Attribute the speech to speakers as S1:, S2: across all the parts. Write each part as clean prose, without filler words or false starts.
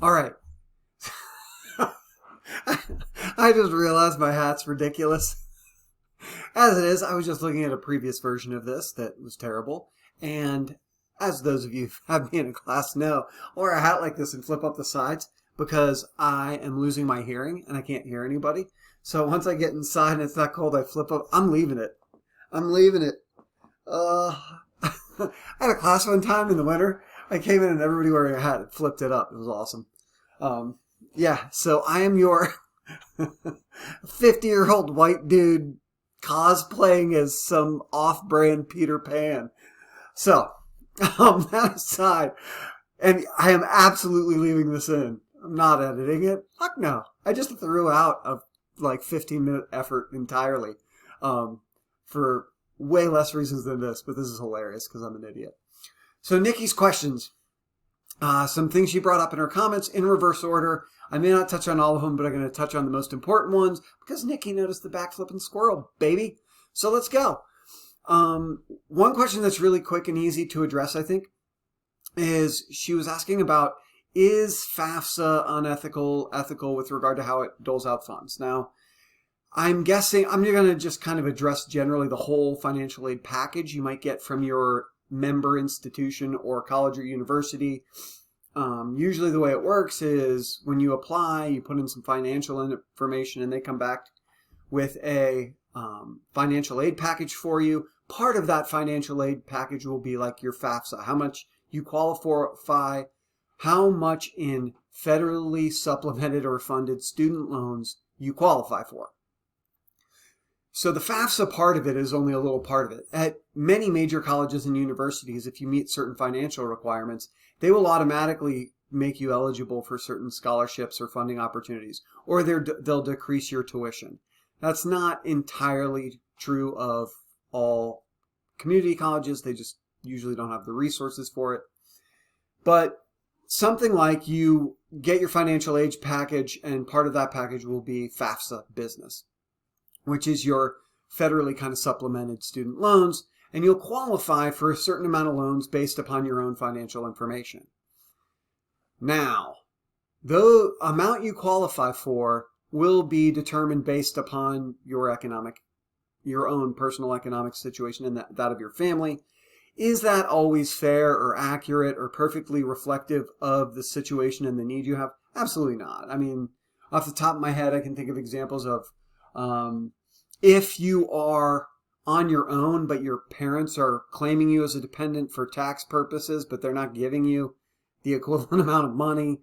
S1: All right. I just realized my hat's ridiculous. As it is, I was just looking at a previous version of this that was terrible. And as those of you who have me in a class know, I'll wear a hat like this and flip up the sides because I am losing my hearing and I can't hear anybody. So once I get inside and it's that cold, I flip up. I'm leaving it. I'm leaving it. I had a class one time in the winter. I came in and everybody wearing a hat. It flipped it up. It was awesome. Yeah, so I am your 50-year-old white dude cosplaying as some off-brand Peter Pan. So, that aside, and I am absolutely leaving this in. I'm not editing it. Fuck no. I just threw out a 15-minute effort entirely for way less reasons than this, but this is hilarious because I'm an idiot. So Nikki's questions. Some things she brought up in her comments in reverse order. I may not touch on all of them, but I'm going to touch on the most important ones because Nikki noticed the backflipping squirrel, baby. So let's go. One question that's really quick and easy to address, I think, is she was asking about, is FAFSA ethical with regard to how it doles out funds? Now, I'm guessing, I'm going to just kind of address generally the whole financial aid package you might get from your member institution or college or university. Usually the way it works is when you apply, you put in some financial information and they come back with a financial aid package for you. Part of that financial aid package will be like your FAFSA, how much you qualify, how much in federally supplemented or funded student loans you qualify for. So the FAFSA part of it is only a little part of it. At many major colleges and universities, if you meet certain financial requirements, they will automatically make you eligible for certain scholarships or funding opportunities, or they'll decrease your tuition. That's not entirely true of all community colleges. They just usually don't have the resources for it. But something like you get your financial aid package, and part of that package will be FAFSA business, which is your federally kind of supplemented student loans, and you'll qualify for a certain amount of loans based upon your own financial information. Now, the amount you qualify for will be determined based upon your own personal economic situation and that of your family. Is that always fair or accurate or perfectly reflective of the situation and the need you have? Absolutely not. I mean, off the top of my head, I can think of examples of if you are on your own, but your parents are claiming you as a dependent for tax purposes, but they're not giving you the equivalent amount of money,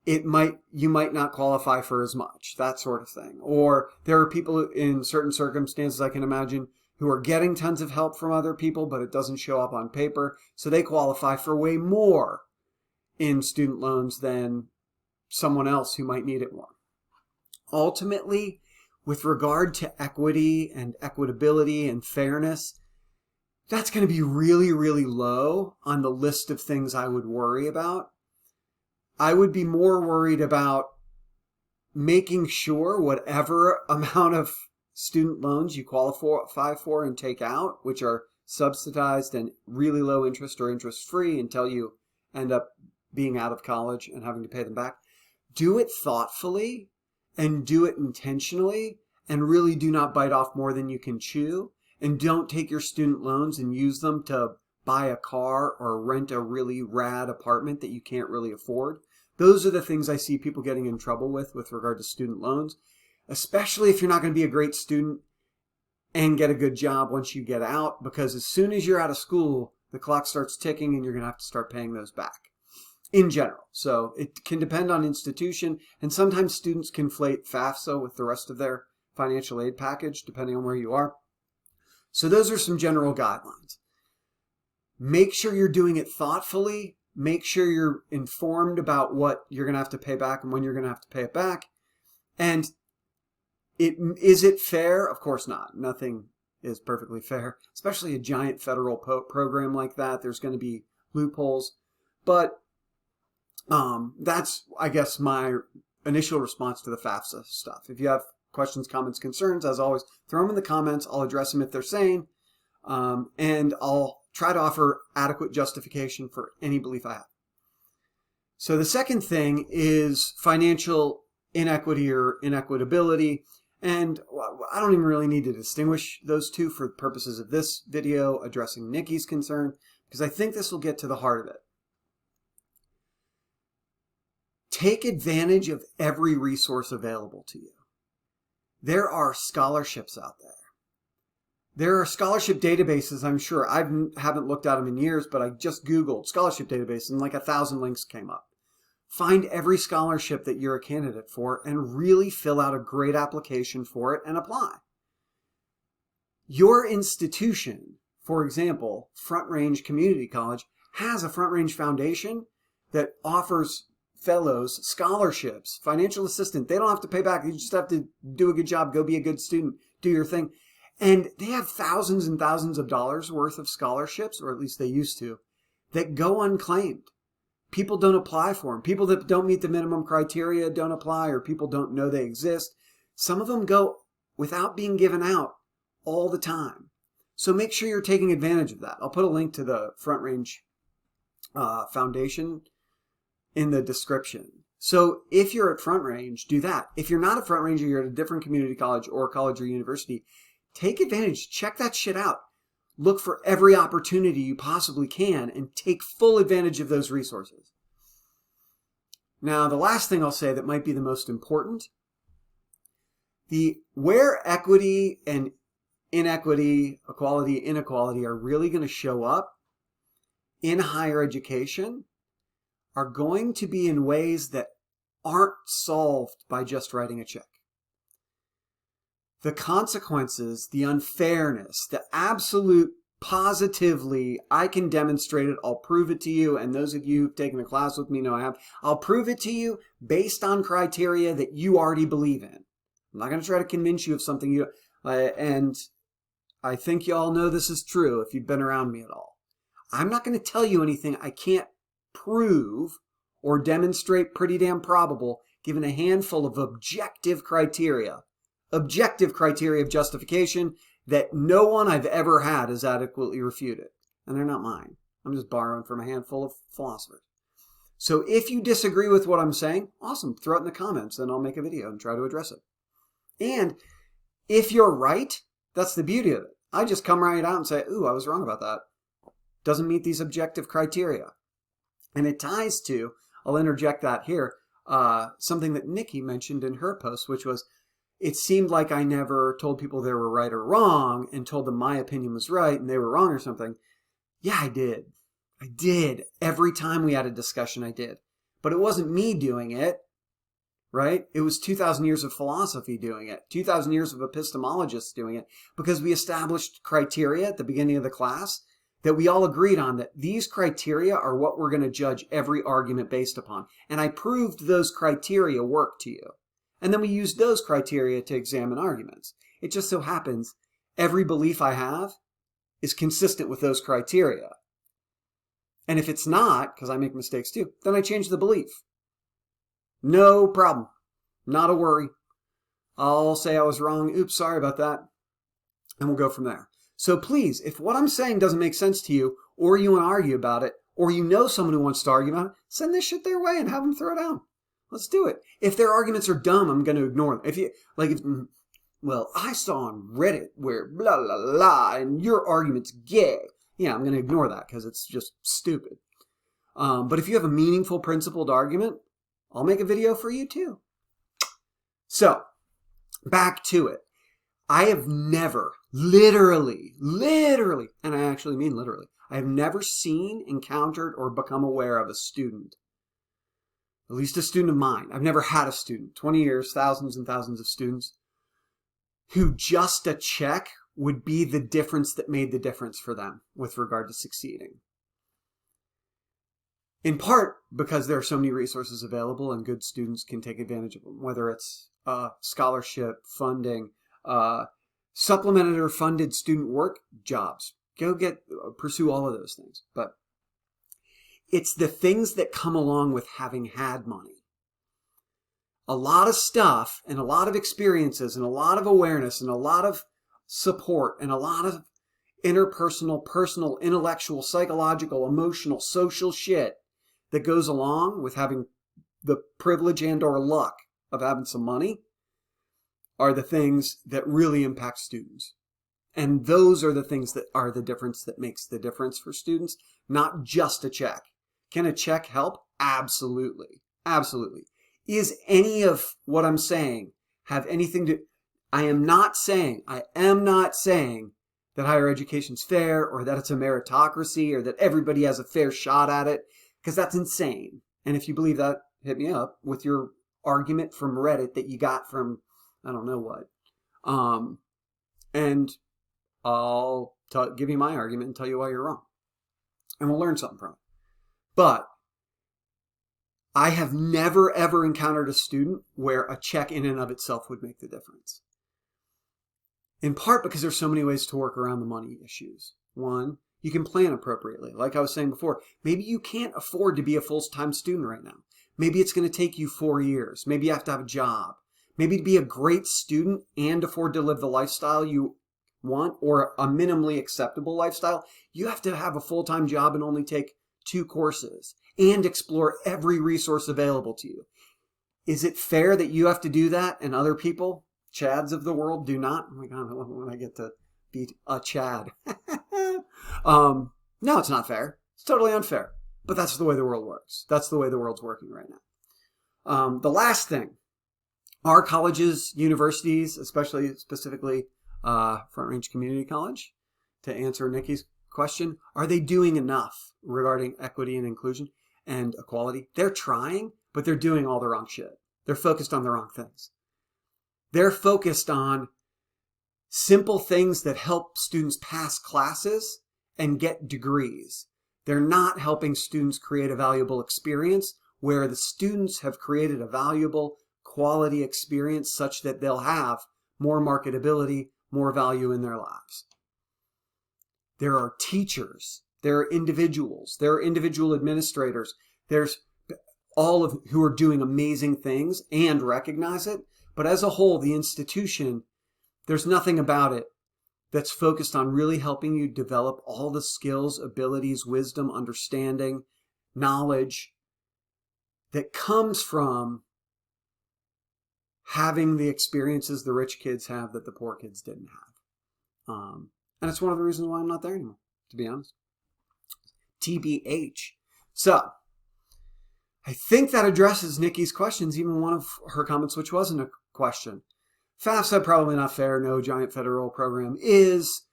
S1: you might not qualify for as much, that sort of thing. Or there are people in certain circumstances, I can imagine, who are getting tons of help from other people, but it doesn't show up on paper, so they qualify for way more in student loans than someone else who might need it more. Ultimately, with regard to equity and equitability and fairness, that's going to be really, really low on the list of things I would worry about. I would be more worried about making sure whatever amount of student loans you qualify for and take out, which are subsidized and really low interest or interest-free until you end up being out of college and having to pay them back, do it thoughtfully and do it intentionally, and really do not bite off more than you can chew, and don't take your student loans and use them to buy a car or rent a really rad apartment that you can't really afford. Those are the things I see people getting in trouble with regard to student loans, especially if you're not going to be a great student and get a good job once you get out, because as soon as you're out of school, the clock starts ticking and you're going to have to start paying those back in general. So it can depend on institution, and sometimes students conflate FAFSA with the rest of their financial aid package, depending on where you are. So those are some general guidelines. Make sure you're doing it thoughtfully. Make sure you're informed about what you're going to have to pay back and when you're going to have to pay it back. And is it fair? Of course not. Nothing is perfectly fair, especially a giant federal program like that. There's going to be loopholes. But that's, I guess, my initial response to the FAFSA stuff. If you have questions, comments, concerns, as always, throw them in the comments. I'll address them if they're sane. And I'll try to offer adequate justification for any belief I have. So the second thing is financial inequity or inequitability. And I don't even really need to distinguish those two for purposes of this video addressing Nikki's concern, because I think this will get to the heart of it. Take advantage of every resource available to you. There are scholarships out there. There are scholarship databases, I'm sure. I haven't looked at them in years, but I just Googled scholarship database and like 1,000 links came up. Find every scholarship that you're a candidate for and really fill out a great application for it and apply. Your institution, for example, Front Range Community College, has a Front Range Foundation that offers fellows scholarships, financial assistance. They don't have to pay back. You just have to do a good job, go be a good student, do your thing. And they have thousands and thousands of dollars worth of scholarships, or at least they used to, that go unclaimed. People don't apply for them. People that don't meet the minimum criteria don't apply, or people don't know they exist. Some of them go without being given out all the time. So make sure you're taking advantage of that. I'll put a link to the Front Range Foundation in the description. So if you're at Front Range, do that. If you're not at Front Range, or you're at a different community college or college or university, take advantage. Check that shit out. Look for every opportunity you possibly can and take full advantage of those resources. Now, the last thing I'll say that might be the most important, where equity and inequity, equality, inequality are really going to show up in higher education are going to be in ways that aren't solved by just writing a check. The consequences, the unfairness, the absolute positively, I can demonstrate it, I'll prove it to you, and those of you who've taken a class with me know I have, I'll prove it to you based on criteria that you already believe in. I'm not going to try to convince you of something you, and I think you all know this is true if you've been around me at all. I'm not going to tell you anything I can't prove or demonstrate pretty damn probable given a handful of objective criteria of justification that no one I've ever had has adequately refuted. And they're not mine. I'm just borrowing from a handful of philosophers. So if you disagree with what I'm saying, awesome, throw it in the comments and I'll make a video and try to address it. And if you're right, that's the beauty of it. I just come right out and say, ooh, I was wrong about that. Doesn't meet these objective criteria. And it ties to, I'll interject that here, something that Nikki mentioned in her post, which was, it seemed like I never told people they were right or wrong and told them my opinion was right and they were wrong or something. Yeah, I did. I did. Every time we had a discussion, I did. But it wasn't me doing it, right? It was 2,000 years of philosophy doing it, 2,000 years of epistemologists doing it, because we established criteria at the beginning of the class that we all agreed on, that these criteria are what we're going to judge every argument based upon. And I proved those criteria work to you. And then we used those criteria to examine arguments. It just so happens every belief I have is consistent with those criteria. And if it's not, because I make mistakes too, then I change the belief. No problem. Not a worry. I'll say I was wrong. Oops, sorry about that. And we'll go from there. So please, if what I'm saying doesn't make sense to you, or you want to argue about it, or you know someone who wants to argue about it, send this shit their way and have them throw it down. Let's do it. If their arguments are dumb, I'm going to ignore them. Well, I saw on Reddit where blah, blah, blah, and your argument's gay. Yeah, I'm going to ignore that because it's just stupid. But if you have a meaningful, principled argument, I'll make a video for you too. So, back to it. I have never, literally, and I actually mean literally, I have never seen, encountered, or become aware of a student, at least a student of mine. I've never had a student, 20 years, thousands and thousands of students, who just a check would be the difference that made the difference for them with regard to succeeding. In part because there are so many resources available and good students can take advantage of them, whether it's scholarship, funding, supplemented or funded student work jobs. Pursue all of those things. But it's the things that come along with having had money. A lot of stuff and a lot of experiences and a lot of awareness and a lot of support and a lot of interpersonal, personal, intellectual, psychological, emotional, social shit that goes along with having the privilege and or luck of having some money are the things that really impact students. And those are the things that are the difference that makes the difference for students, not just a check. Can a check help? Absolutely. Absolutely. Is any of what I'm saying have anything to... I am not saying that higher education's fair or that it's a meritocracy or that everybody has a fair shot at it, because that's insane. And if you believe that, hit me up with your argument from Reddit that you got from I don't know what. And I'll give you my argument and tell you why you're wrong. And we'll learn something from it. But I have never, ever encountered a student where a check in and of itself would make the difference. In part because there's so many ways to work around the money issues. One, you can plan appropriately. Like I was saying before, maybe you can't afford to be a full-time student right now. Maybe it's going to take you 4 years. Maybe you have to have a job. Maybe to be a great student and afford to live the lifestyle you want, or a minimally acceptable lifestyle, you have to have a full-time job and only take 2 courses and explore every resource available to you. Is it fair that you have to do that and other people, Chads of the world, do not? Oh my God, when I get to be a Chad. No, it's not fair. It's totally unfair. But that's the way the world works. That's the way the world's working right now. The last thing, our colleges, universities, specifically Front Range Community College, to answer Nikki's question, are they doing enough regarding equity and inclusion and equality? They're trying, but they're doing all the wrong shit. They're focused on the wrong things. They're focused on simple things that help students pass classes and get degrees. They're not helping students create a valuable experience where the students have created a valuable quality experience such that they'll have more marketability, more value in their lives. There are teachers, there are individuals, there are individual administrators, there's all of who are doing amazing things and recognize it. But as a whole, the institution, there's nothing about it that's focused on really helping you develop all the skills, abilities, wisdom, understanding, knowledge that comes from having the experiences the rich kids have that the poor kids didn't have. And it's one of the reasons why I'm not there anymore, to be honest. TBH. So, I think that addresses Nikki's questions, even one of her comments which wasn't a question. FAFSA, probably not fair. No giant federal program is.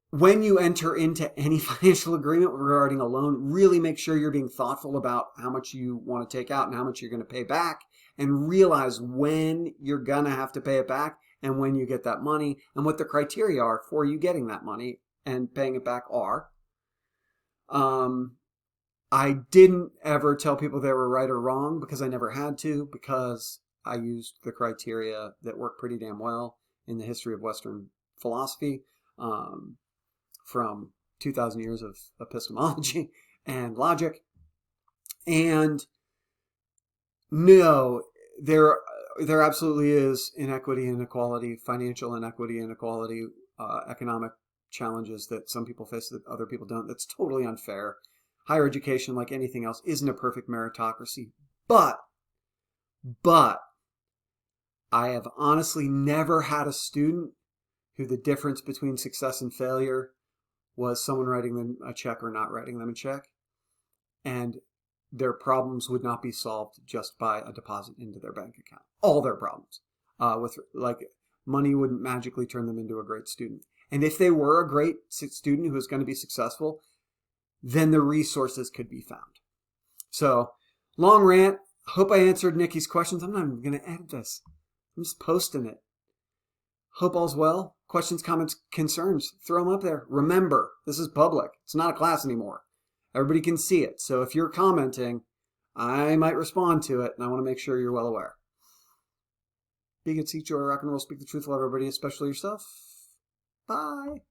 S1: When you enter into any financial agreement regarding a loan, really make sure you're being thoughtful about how much you want to take out and how much you're going to pay back, and realize when you're going to have to pay it back and when you get that money and what the criteria are for you getting that money and paying it back are. I didn't ever tell people they were right or wrong because I never had to, because I used the criteria that work pretty damn well in the history of Western philosophy, from 2,000 years of epistemology and logic. And no, there absolutely is inequity and inequality, financial inequity and inequality, economic challenges that some people face that other people don't. That's totally unfair. Higher education, like anything else, isn't a perfect meritocracy. But I have honestly never had a student who the difference between success and failure was someone writing them a check or not writing them a check. And their problems would not be solved just by a deposit into their bank account. All their problems. Money wouldn't magically turn them into a great student. And if they were a great student who was going to be successful, then the resources could be found. So, long rant. Hope I answered Nikki's questions. I'm not even going to edit this. I'm just posting it. Hope all's well. Questions, comments, concerns, throw them up there. Remember, this is public. It's not a class anymore. Everybody can see it. So if you're commenting, I might respond to it, and I want to make sure you're well aware. Be good, seek joy, rock and roll, speak the truth, love everybody, especially yourself. Bye.